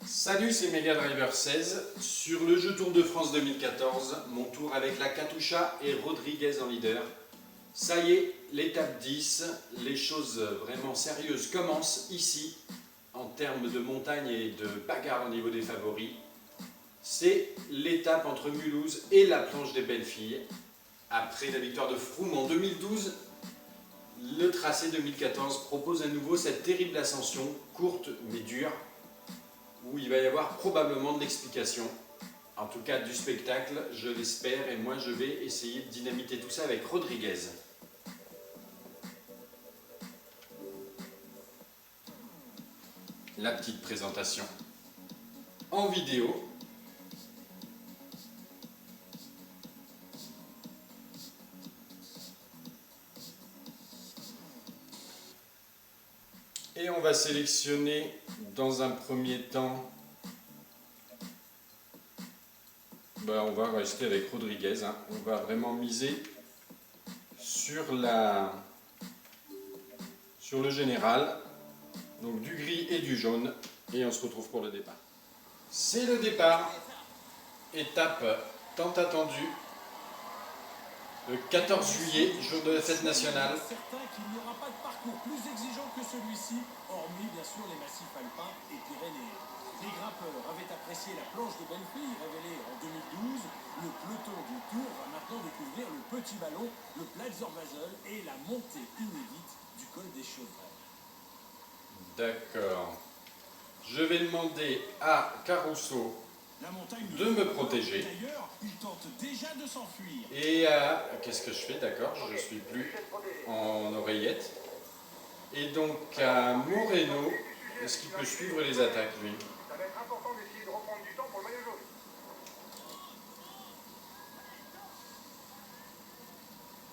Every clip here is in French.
Salut, c'est Mega Driver 16. Sur le jeu Tour de France 2014, mon tour avec la Katusha et Rodriguez en leader. Ça y est, l'étape 10, les choses vraiment sérieuses commencent ici, en termes de montagne et de bagarre au niveau des favoris. C'est l'étape entre Mulhouse et la planche des belles filles. Après la victoire de Froome en 2012, le tracé 2014 propose à nouveau cette terrible ascension, courte mais dure, où il va y avoir probablement de l'explication, en tout cas du spectacle, je l'espère, et moi je vais essayer de dynamiter tout ça avec Rodriguez. La petite présentation en vidéo. Et on va sélectionner dans un premier temps, on va rester avec Rodriguez, on va vraiment miser sur le général, donc du gris et du jaune, et on se retrouve pour le départ. C'est le départ, étape tant attendue, le 14 juillet, jour de la fête nationale. Certain qu'il n'y aura pas de parcours plus exigeant que celui-ci, hormis bien sûr les massifs alpins et pyrénéens. Les grimpeurs avaient apprécié la planche de Bellefille révélée en 2012. Le peloton du Tour va maintenant découvrir le petit ballon, le Platzerwasel et la montée inédite du col des Chevrets. D'accord. Je vais demander à Caruso de me protéger. D'ailleurs, il tente déjà de s'enfuir. Et qu'est-ce que je fais? D'accord, je ne suis plus en oreillette. Et donc à Moreno, est-ce qu'il peut suivre les attaques, lui? Ça va être important d'essayer de reprendre du temps pour le maillot jaune.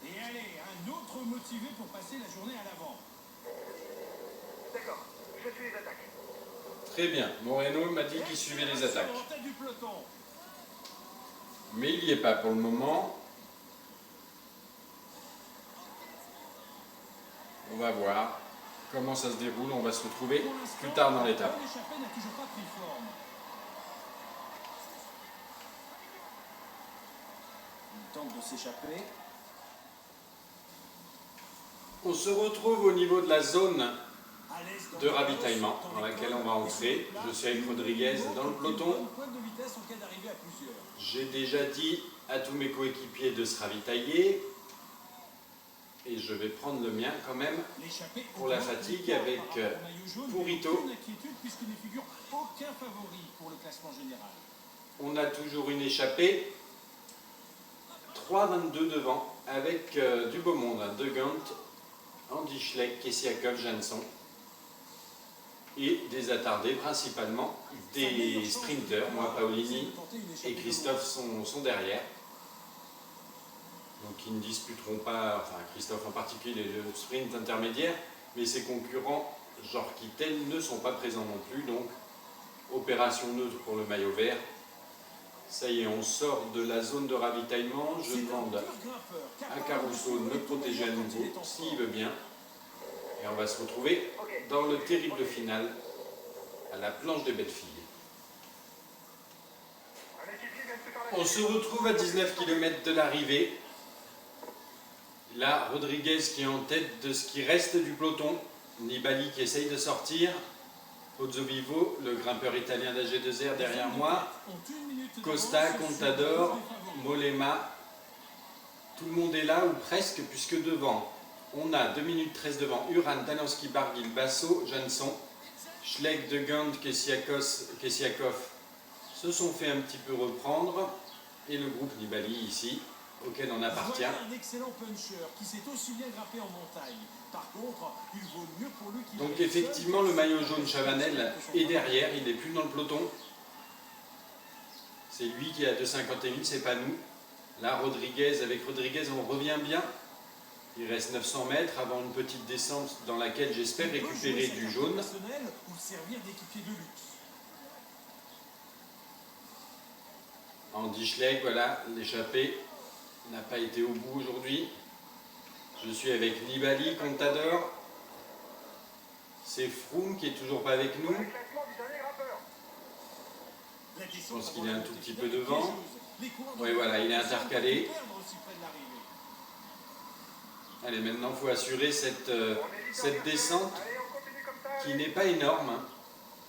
Et allez, un autre motivé pour passer la journée à l'avant. D'accord, je suis les attaques. Très bien, Moreno m'a dit qu'il suivait les attaques. En tête du peloton. Mais il n'y est pas pour le moment. On va voir comment ça se déroule, on va se retrouver plus tard dans l'étape. L'échappée n'a toujours pas pris forme. Il tente de s'échapper. On se retrouve au niveau de la zone À l'aise dans de le ravitaillement dans dans les laquelle cols, on va entrer. Je suis avec Rodriguez dans le peloton. Pointe de vitesse en cas d'arrivée à plusieurs. J'ai déjà dit à tous mes coéquipiers de se ravitailler. Et je vais prendre le mien quand même L'échappée pour la augmente fatigue l'écart avec par rapport au maillot jaune, mais Purito. aucune inquiétude puisqu'il ne figure aucun favori pour le classement général. On a toujours une échappée. 3,22 devant avec du beau monde. De Gant, Andy Schleck, Kessiakov, Jansson. Et des attardés, principalement des sprinters. Moi, Paolini et Christophe sont derrière. Donc ils ne disputeront pas, enfin Christophe en particulier, le sprint intermédiaire, mais ses concurrents, genre Kittel, ne sont pas présents non plus. Donc opération neutre pour le maillot vert. Ça y est, on sort de la zone de ravitaillement. Je demande à Caruso de me protéger à nouveau, s'il veut bien. Et on va se retrouver dans le terrible final à la planche des belles filles. Un équipier vient de se faire la On se retrouve à 19 km de l'arrivée. Là, Rodriguez qui est en tête de ce qui reste du peloton. Nibali qui essaye de sortir. Pozzovivo, le grimpeur italien d'AG2R derrière moi. Costa, Contador, Mollema. Tout le monde est là, ou presque, puisque devant, on a 2 minutes 13 devant. Uran, Talanski, Barguil, Basso, Jansson. Schleck, De Gand, Kessiakov se sont fait un petit peu reprendre. Et le groupe Nibali ici, auquel on appartient. Voilà un excellent puncher qui s'est aussi bien grimpé en montagne. Par contre, il vaut mieux pour lui qu'il Donc arrive effectivement, seul. le maillot jaune Chavanel est derrière, il n'est plus dans le peloton. C'est lui qui est à 2,51, c'est pas nous. Là, avec Rodriguez, on revient bien. Il reste 900 mètres avant une petite descente dans laquelle j'espère Il peut récupérer jouer sa du carte jaune. personnelle ou servir d'équipier de luxe. Andy Schleck, voilà, l'échappée n'a pas été au bout aujourd'hui. Je suis avec Nibali, Contador. C'est Froome qui est toujours pas avec nous. Le classement du dernier grimpeur. descente pense qu'il avant est la un montée tout petit finale peu est devant. piégeuse. Les coureurs Oui, de voilà, il est Quickstep intercalé. peuvent perdre aussi près de l'arrivée. Allez, maintenant, il faut assurer cette descente Allez, on continue comme ça. qui n'est pas énorme hein,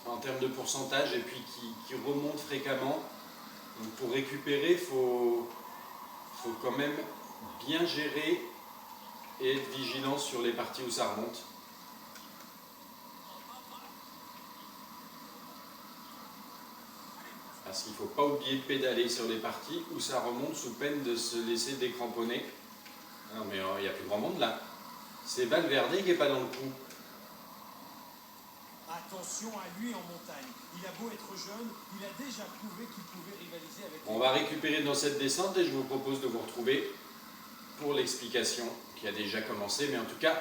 en termes de pourcentage et puis qui remonte fréquemment. Donc pour récupérer, il faut quand même bien gérer et être vigilant sur les parties où ça remonte. Parce qu'il ne faut pas oublier de pédaler sur les parties où ça remonte sous peine de se laisser décramponner. Non mais il n'y a plus grand monde là. C'est Valverde qui n'est pas dans le coup. Attention à lui en montagne. Il a beau être jeune, il a déjà prouvé qu'il pouvait rivaliser avec On va récupérer dans cette descente et je vous propose de vous retrouver pour l'explication qui a déjà commencé, mais en tout cas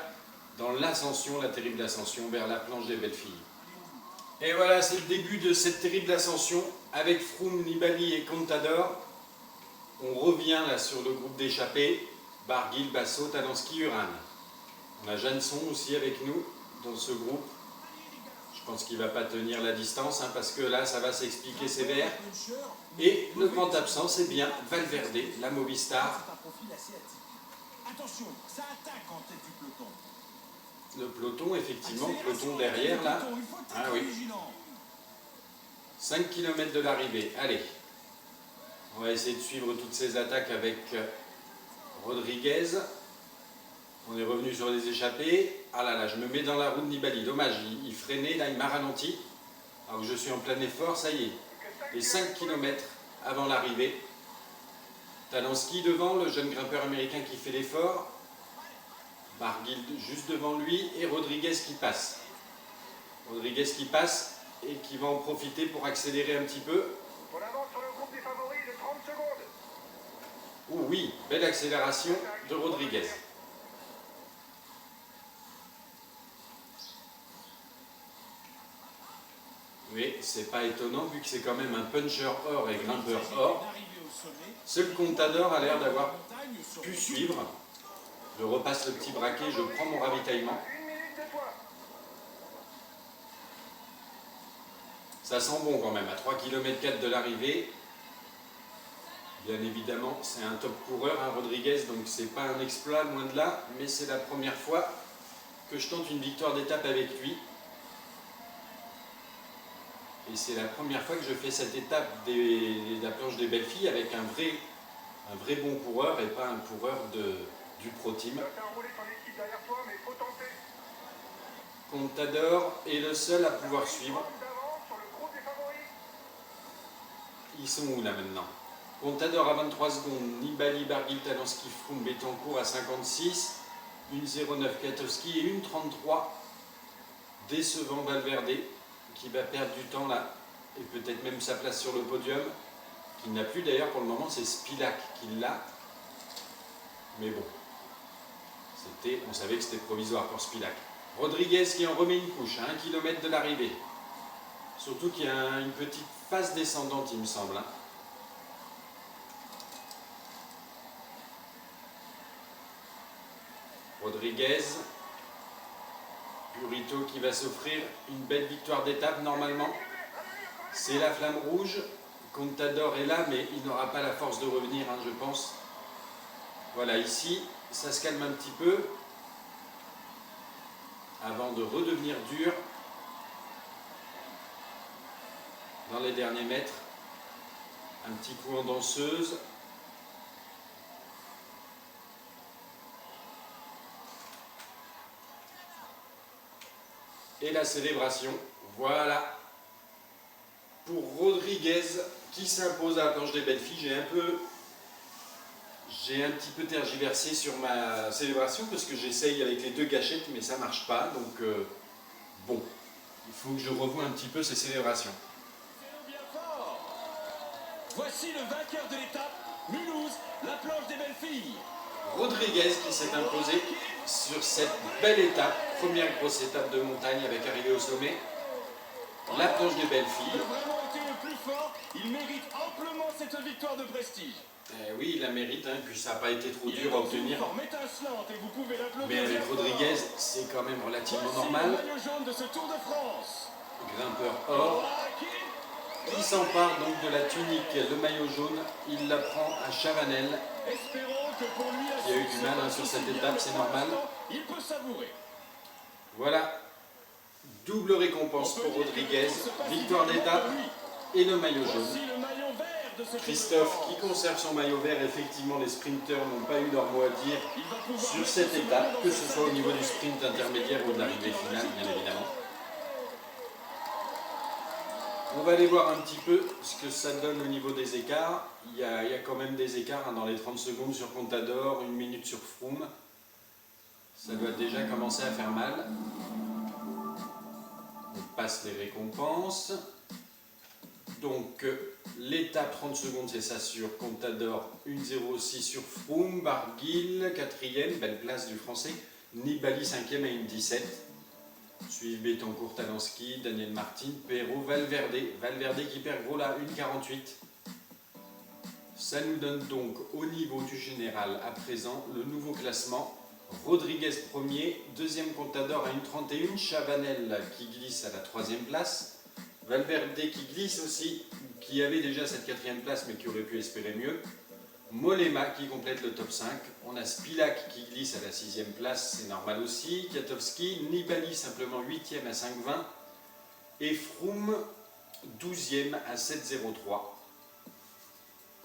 dans l'ascension, la terrible ascension vers la planche des belles filles. Et voilà, c'est le début de cette terrible ascension avec Froome, Nibali et Contador. On revient là sur le groupe d'échappés, Barguil, Basso, Talanski, Uran. On a Jeanson aussi avec nous dans ce groupe. Je pense qu'il ne va pas tenir la distance hein, parce que là ça va s'expliquer sévère. Et le grand absent c'est bien Valverde, la Movistar. C'est un profil assez atypique. Attention, ça attaque en tête du peloton. Le peloton, effectivement, le peloton Accélération, derrière là. il faut être Ah oui. vigilant. 5 km de l'arrivée. Allez, on va essayer de suivre toutes ces attaques avec Rodriguez. On est revenu sur les échappées. Ah là là, je me mets dans la roue de Nibali. Dommage, il freinait, là il m'a ralenti. Alors que je suis en plein effort, ça y est. Les 5 km avant l'arrivée. Talanski devant, le jeune grimpeur américain qui fait l'effort. Barguil juste devant lui et Rodriguez qui passe. Rodriguez qui passe et qui va en profiter pour accélérer un petit peu. On avance sur le groupe des favoris de 30 secondes. Oh oui, belle accélération de Rodriguez. Oui, c'est pas étonnant vu que c'est quand même un puncher or et grimpeur or. Seul Contador a l'air d'avoir pu suivre. Je repasse le petit braquet, je prends mon ravitaillement. 1 minute de toi. Ça sent bon quand même, à 3 km 4 de l'arrivée. Bien évidemment, c'est un top coureur, hein, Rodriguez, donc c'est pas un exploit, loin de là, mais c'est la première fois que je tente une victoire d'étape avec lui. Et c'est la première fois que je fais cette étape de la planche des belles filles avec un vrai bon coureur et pas un coureur du Pro Team. Fais enrouler ton équipe derrière toi, mais faut tenter. Contador est le seul à pouvoir suivre. D'avance sur le groupe des favoris. Ils sont où là maintenant? Contador à 23 secondes, Nibali, Barguil, Talanski, Froome, Betancourt à 56, 1,09 Katowski et 1,33 décevant Valverde qui va perdre du temps là et peut-être même sa place sur le podium qu'il n'a plus d'ailleurs pour le moment, c'est Spilak qui l'a, mais bon, on savait que c'était provisoire pour Spilak. Rodriguez qui en remet une couche à 1 km de l'arrivée, surtout qu'il y a une petite phase descendante il me semble hein. Rodriguez, Purito qui va s'offrir une belle victoire d'étape normalement. C'est la flamme rouge. Contador est là, mais il n'aura pas la force de revenir, hein, je pense. Voilà, ici, ça se calme un petit peu avant de redevenir dur dans les derniers mètres. Un petit coup en danseuse. Et la célébration, voilà, pour Rodriguez qui s'impose à la planche des belles filles. J'ai un petit peu tergiversé sur ma célébration parce que j'essaye avec les deux gâchettes mais ça marche pas, donc bon, il faut que je revoie un petit peu ces célébrations. Bien fort. Voici le vainqueur de l'étape, Mulhouse, la planche des belles filles. Rodriguez qui s'est imposé sur cette belle étape, première grosse étape de montagne avec arrivée au sommet, la planche des belles Il filles. a vraiment été le plus fort, il mérite amplement cette victoire de prestige. Oui, il la mérite, hein, puis ça n'a pas été trop Il est dur à dans une obtenir. forme étincelante et vous pouvez l'applaudir. Mais avec bien fort. Rodriguez, c'est quand même relativement Voici normal. le maillot jaune de ce Tour de France. Grimpeur or. Joachim qui s'empare donc de la tunique, le maillot jaune. Il la prend à Chavanel, Espérons que pour lui, qui a eu du mal sur cette étape, c'est normal. il peut savourer. Voilà, double récompense pour Rodriguez, victoire d'étape et le maillot jaune. Voici le maillot vert de ce Christophe qui conserve son maillot vert. Effectivement, les sprinteurs n'ont pas eu leur mot à dire sur cette étape, que ce soit au niveau du sprint intermédiaire ou de l'arrivée finale, bien évidemment. On va aller voir un petit peu ce que ça donne au niveau des écarts. Il y a quand même des écarts dans les 30 secondes sur Contador, 1 minute sur Froome. Ça doit déjà commencer à faire mal. On passe les récompenses. Donc l'étape 30 secondes, c'est ça sur Contador, 1,06 sur Froome, Barguil 4e, belle place du français, Nibali 5e à 1,17. Suivent Betancourt, Talanski, Daniel Martin, Perrault, Valverde qui perd gros là, 1,48. Ça nous donne donc au niveau du général à présent le nouveau classement. Rodriguez premier, deuxième Contador à 1,31, Chavanel qui glisse à la 3e place, Valverde qui glisse aussi, qui avait déjà cette 4e place mais qui aurait pu espérer mieux. Mollema qui complète le top 5. On a Spilak qui glisse à la 6e place, c'est normal aussi. Kwiatkowski, Nibali simplement 8e à 5,20. Et Froome 12e à 7,03.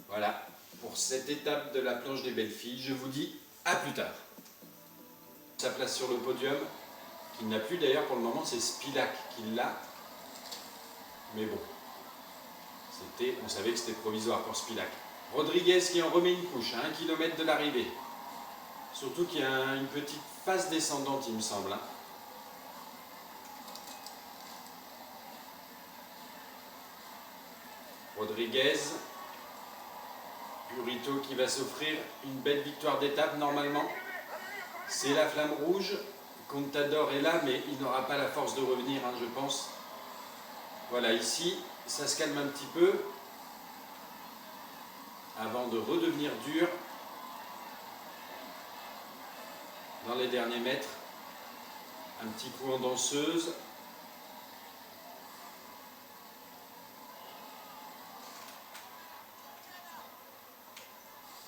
Voilà pour cette étape de la planche des belles filles. Je vous dis à plus tard. Sa place sur le podium, qu'il n'a plus d'ailleurs pour le moment, c'est Spilak qui l'a. Mais bon, on savait que c'était provisoire pour Spilak. Rodriguez qui en remet une couche à 1 km de l'arrivée. Surtout qu'il y a une petite phase descendante, il me semble. Rodriguez. Purito qui va s'offrir une belle victoire d'étape normalement. C'est la flamme rouge. Contador est là, mais il n'aura pas la force de revenir, je pense. Voilà, ici, ça se calme un petit peu. Avant de redevenir dur dans les derniers mètres. Un petit coup en danseuse.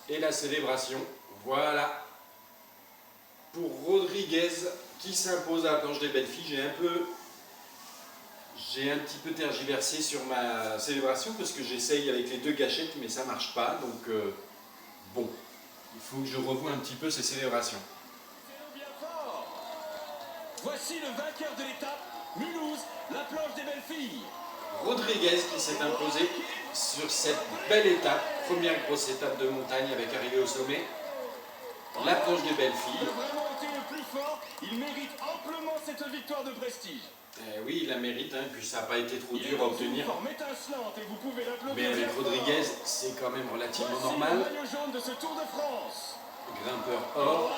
Et la célébration. Voilà. Pour Rodriguez qui s'impose à la planche des belles filles. J'ai un petit peu tergiversé sur ma célébration parce que j'essaye avec les 2 gâchettes mais ça marche pas, donc bon, il faut que je revoie un petit peu ces célébrations. Bien fort. Voici le vainqueur de l'étape, Mulhouse, la planche des belles filles. Rodriguez qui s'est imposé sur cette belle étape, première grosse étape de montagne avec arrivée au sommet, la planche des belles filles. Il a vraiment été le plus fort, il mérite amplement cette victoire de prestige. Oui, il la mérite, puis ça n'a pas été trop dur à obtenir. Mais avec Rodriguez, c'est quand même relativement normal. Grimpeur or,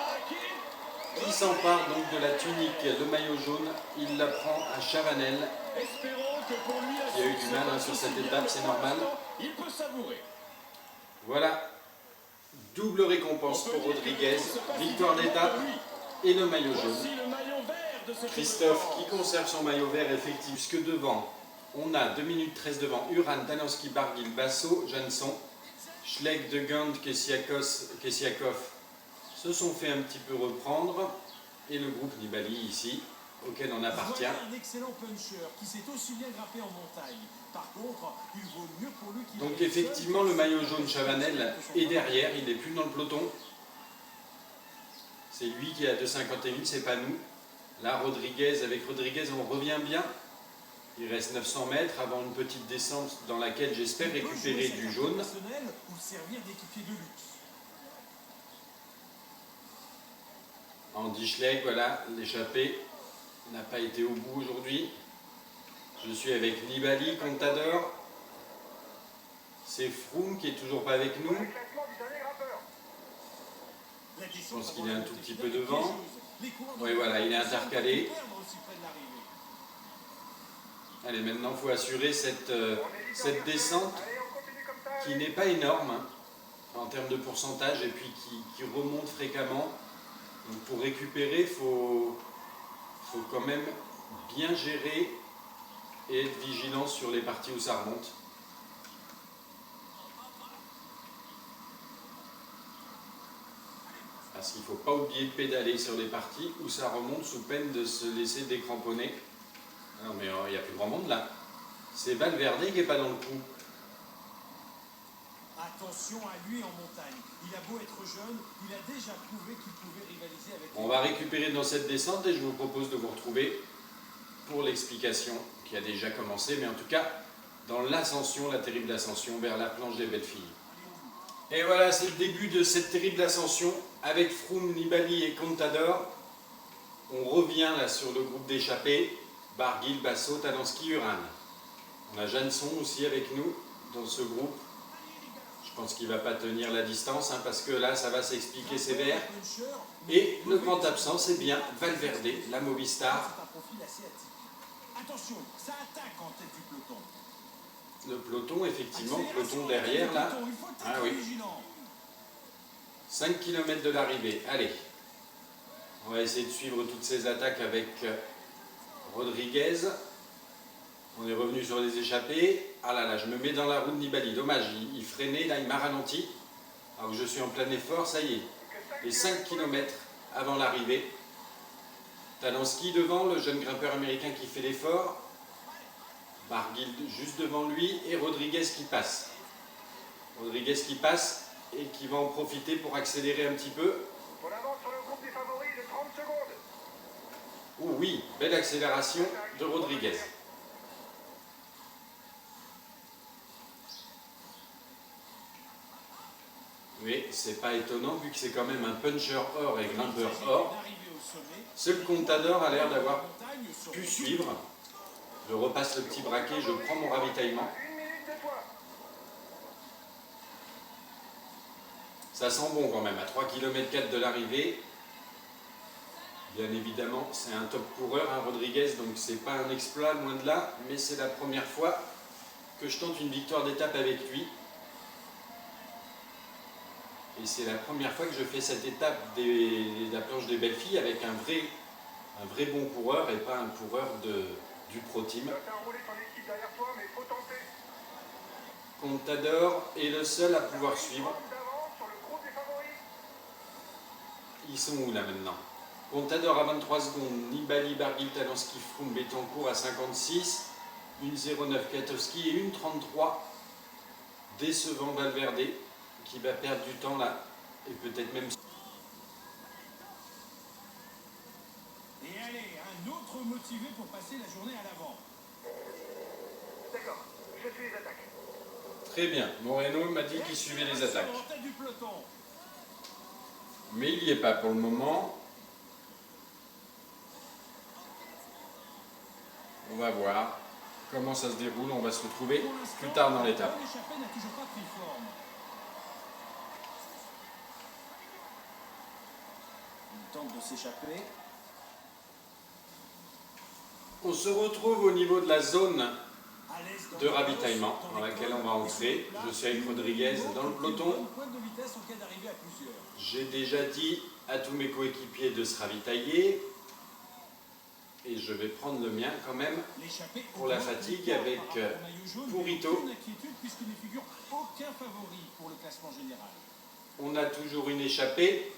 qui s'empare donc de la tunique, le maillot jaune. Il la prend à Chavanel, qui a eu du mal sur cette étape, c'est normal. Il peut savourer. Voilà, double récompense pour Rodriguez, victoire d'étape et le maillot jaune. Christophe qui conserve son maillot vert effectivement, puisque devant, on a 2 minutes 13 devant Uran, Talanski, Barguil, Basso, Jansson, Schleck, De Gand, Kessiakov se sont fait un petit peu reprendre, et le groupe Nibali ici, auquel on appartient. Voilà un excellent puncher qui s'est aussi bien grappé en montagne. Par contre, il vaut mieux pour lui qu'il Donc arrive effectivement, seul. le maillot jaune Chavanel est derrière, il n'est plus dans le peloton. C'est lui qui est à 2,51, c'est pas nous. Là, avec Rodriguez, on revient bien. Il reste 900 mètres avant une petite descente dans laquelle j'espère récupérer du jaune. Ou servir d'équipier de luxe. Andy Schleck, voilà, l'échappée n'a pas été au bout aujourd'hui. Je suis avec Nibali, Contador. C'est Froome qui est toujours pas avec nous. Le classement du dernier grimpeur. Je pense qu'il est un tout petit peu devant. Oui, voilà, il est intercalé. Allez, maintenant, il faut assurer cette descente Allez, on continue comme ça. qui n'est pas énorme en termes de pourcentage et puis qui remonte fréquemment. Donc pour récupérer, il faut quand même bien gérer et être vigilant sur les parties où ça remonte. parce qu'il ne faut pas oublier de pédaler sur les parties où ça remonte sous peine de se laisser décramponner. Non mais il n'y a plus grand monde là. C'est Valverde qui n'est pas dans le coup. Attention à lui en montagne. Il a beau être jeune, il a déjà prouvé qu'il pouvait rivaliser avec... On va récupérer dans cette descente et je vous propose de vous retrouver pour l'explication qui a déjà commencé, mais en tout cas dans l'ascension, la terrible ascension vers la planche des belles filles. Et voilà, c'est le début de cette terrible ascension avec Froome, Nibali et Contador. On revient là sur le groupe d'échappés, Barguil, Basso, Talanski, Uran. On a Janson aussi avec nous dans ce groupe. Je pense qu'il ne va pas tenir la distance hein, parce que là ça va s'expliquer sévère. Et le grand absent c'est bien Valverde, la Movistar. C'est un profil assez atypique. Attention, ça attaque en tête du peloton. Le peloton, effectivement, le peloton derrière là. Ah oui. 5 km de l'arrivée. Allez. On va essayer de suivre toutes ces attaques avec Rodriguez. On est revenu sur les échappées. Ah là là, je me mets dans la roue de Nibali. Dommage, il freinait, là il m'a ralenti. Alors que je suis en plein effort, ça y est. Les 5 km avant l'arrivée. Talanski devant, le jeune grimpeur américain qui fait l'effort. Barguil juste devant lui et Rodriguez qui passe. Rodriguez qui passe et qui va en profiter pour accélérer un petit peu. On avance sur le groupe des favoris de 30 secondes. Oh oui, belle accélération de Rodriguez. Oui, c'est pas étonnant vu que c'est quand même un puncher or et grimpeur or. Seul Contador a l'air d'avoir pu suivre. Je repasse le petit braquet, je prends mon ravitaillement. 1 minute de toi. Ça sent bon quand même, à 3 km 4 de l'arrivée. Bien évidemment, c'est un top coureur, hein, Rodriguez, donc c'est pas un exploit, loin de là, mais c'est la première fois que je tente une victoire d'étape avec lui. Et c'est la première fois que je fais cette étape de la planche des belles filles avec un vrai bon coureur et pas un coureur du Pro Team. T'as enroulé ton équipe derrière toi, mais faut tenter. Contador est le seul à pouvoir suivre. D'avance sur le groupe des favoris. Ils sont où là maintenant? Contador à 23 secondes, Nibali, Barguil, Talanski, Froome, Betancourt à 56, 1,09 Katowski et 1,33 décevant Valverde qui va perdre du temps là et peut-être même... Et allez, un autre motivé pour passer la journée à l'avant. D'accord, je suis les attaques. Très bien, Moreno m'a dit qu'il suivait les attaques. En tête du peloton. Mais il n'y est pas pour le moment. On va voir comment ça se déroule, on va se retrouver Pour l'instant, plus tard dans l'étape. l'échappée n'a toujours pas pris forme. Il tente de s'échapper. On se retrouve au niveau de la zone À l'aise dans de le ravitaillement boss, dans laquelle les on va entrer. cols, Je suis avec Rodriguez dans le peloton. Point de vitesse en cas d'arrivée à plusieurs. J'ai déjà dit à tous mes coéquipiers de se ravitailler et je vais prendre le mien quand même. L'échappée Pour la augmente fatigue l'écart avec, par rapport au maillot jaune, mais Purito. aucune inquiétude puisqu'il ne figure aucun favori pour le classement général. On a toujours une échappée,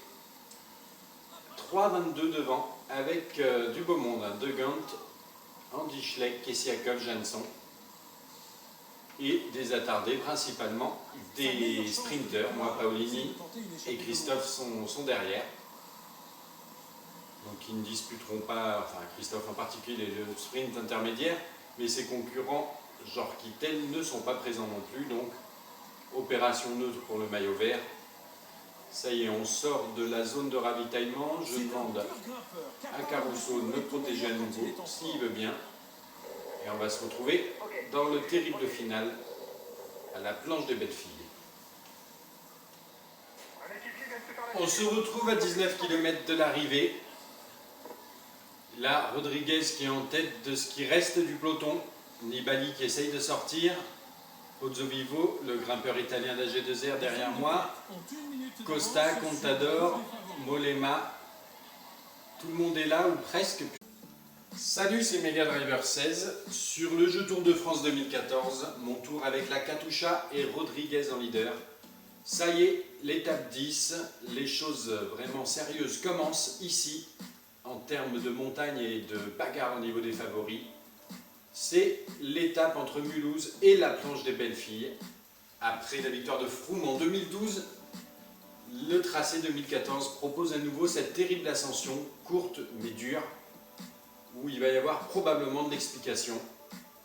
3,22 devant avec du beau monde, hein, De Gant, Andy Schleck, Kessiakov, Janson et des attardés principalement, des sprinters, moi Paolini et Christophe sont derrière. Donc ils ne disputeront pas, enfin Christophe en particulier, le sprint intermédiaire, mais ses concurrents, genre Kittel, ne sont pas présents non plus, donc opération neutre pour le maillot vert. Ça y est, on sort de la zone de ravitaillement, je demande à Caruso de me protéger à nouveau, s'il veut bien, et on va se retrouver dans le terrible final, à la planche des belles filles. Un équipier vient de se faire la On se retrouve à 19 km de l'arrivée. Là, Rodriguez qui est en tête de ce qui reste du peloton. Nibali qui essaye de sortir. Pozzovivo, le grimpeur italien d'AG2R derrière moi. Costa, Contador, Mollema. Tout le monde est là ou presque. Salut, c'est Mega Driver 16. Sur le jeu Tour de France 2014, mon tour avec la Katusha et Rodriguez en leader. Ça y est, l'étape 10, les choses vraiment sérieuses commencent ici, en termes de montagne et de bagarre au niveau des favoris. C'est l'étape entre Mulhouse et la planche des belles filles. Après la victoire de Froome en 2012, le tracé 2014 propose à nouveau cette terrible ascension, courte mais dure, où il va y avoir probablement de l'explication.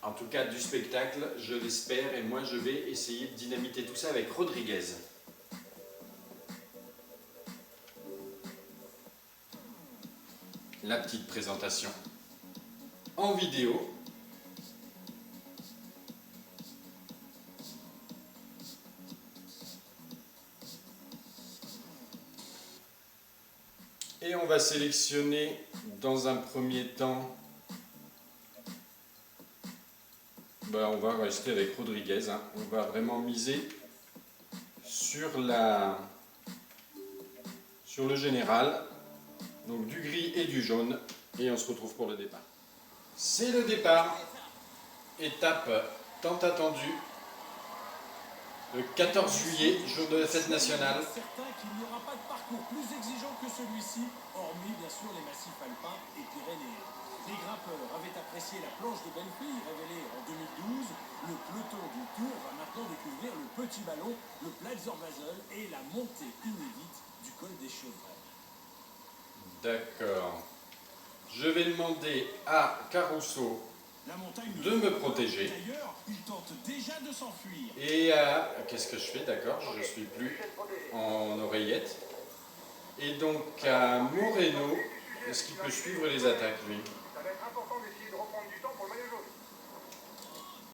En tout cas du spectacle, je l'espère, et moi je vais essayer de dynamiter tout ça avec Rodriguez. La petite présentation en vidéo. Et on va sélectionner dans un premier temps, on va rester avec Rodriguez, hein. On va vraiment miser sur le général, donc du gris et du jaune, et on se retrouve pour le départ. C'est le départ, étape tant attendue, le 14 juillet, jour de la fête nationale. Certain qu'il n'y aura pas de parcours plus exigeant que celui-ci, hormis bien sûr les massifs alpins et pyrénéens. Les grimpeurs avaient apprécié la planche de Bellefille révélée en 2012. Le peloton du Tour va maintenant découvrir le petit ballon, le Platzer-Wasel et la montée inédite du col des Chevrets. D'accord. Je vais demander à Caruso de me protéger. D'ailleurs, il tente déjà de s'enfuir. Et qu'est-ce que je fais? D'accord, je ne suis plus en oreillette. Et donc à Moreno, est-ce qu'il peut suivre les attaques, lui? Ça va être important.